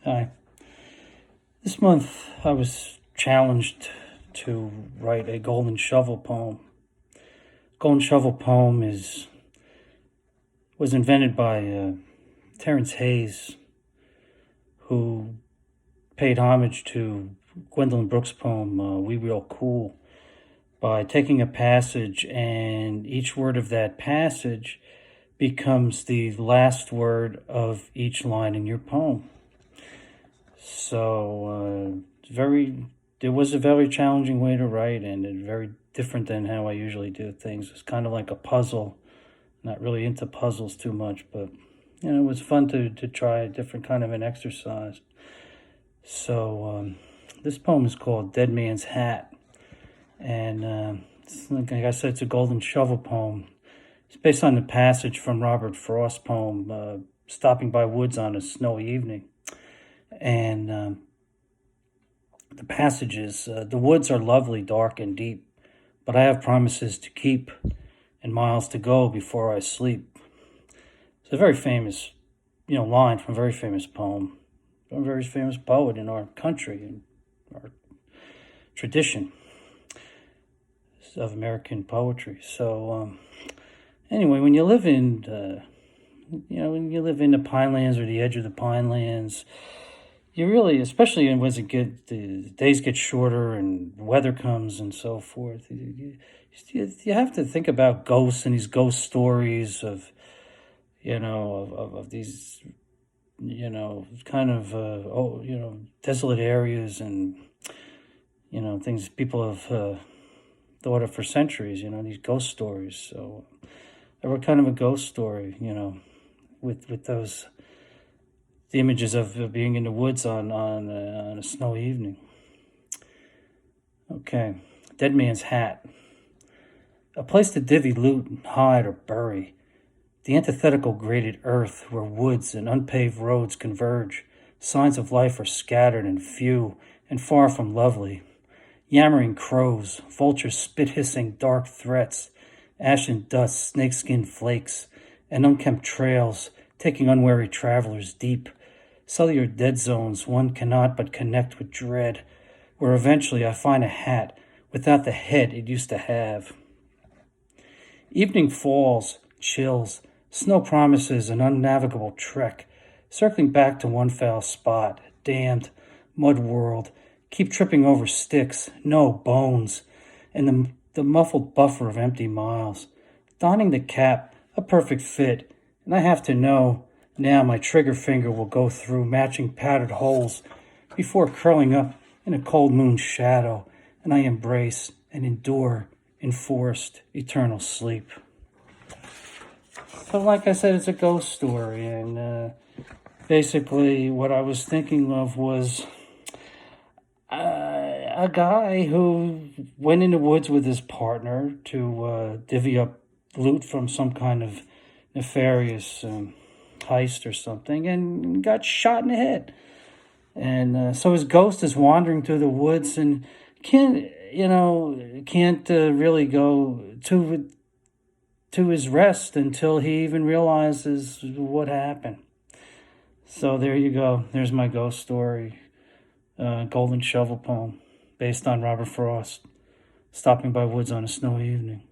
Hi. This month I was challenged to write a golden shovel poem. Golden shovel poem was invented by Terrence Hayes, who paid homage to Gwendolyn Brooks' poem "We Real Cool" by taking a passage, and each word of that passage becomes the last word of each line in your poem. So it was a very challenging way to write, and very different than how I usually do things. It's kind of like a puzzle. Not really into puzzles too much, but it was fun to try a different kind of an exercise. So this poem is called "Dead Man's Hat," and like I said, it's a golden shovel poem. It's based on the passage from Robert Frost's poem "Stopping by Woods on a Snowy Evening." And the passages, the woods are lovely, dark, and deep, but I have promises to keep and miles to go before I sleep. It's a very famous, line from a very famous poem, from a very famous poet in our country and our tradition of American poetry. So, anyway, when you live in, when you live in the Pinelands or the edge of the Pinelands, you really, especially as the days get shorter and weather comes and so forth, you have to think about ghosts and these ghost stories of, of these, kind of, desolate areas and, things people have thought of for centuries, these ghost stories. So they were kind of a ghost story, with those the images of being in the woods on a snowy evening. Okay, Dead Man's Hat. A place to divvy loot, hide, or bury. The antithetical graded earth where woods and unpaved roads converge. Signs of life are scattered and few and far from lovely. Yammering crows, vultures spit-hissing dark threats, ashen dust, snakeskin flakes, and unkempt trails taking unwary travelers deep. Cellular dead zones one cannot but connect with dread, where eventually I find a hat without the head it used to have. Evening falls, chills, snow promises an unnavigable trek, circling back to one foul spot, damned, mud world, keep tripping over sticks, no bones, and the muffled buffer of empty miles. Donning the cap, a perfect fit, and I have to know now my trigger finger will go through matching padded holes before curling up in a cold moon shadow, and I embrace and endure enforced eternal sleep. So like I said, it's a ghost story, and basically what I was thinking of was a guy who went in the woods with his partner to divvy up loot from some kind of nefarious heist or something, and got shot in the head. And so his ghost is wandering through the woods and can't really go to his rest until he even realizes what happened. So there you go. There's my ghost story, Golden Shovel poem, based on Robert Frost, Stopping by Woods on a Snowy Evening.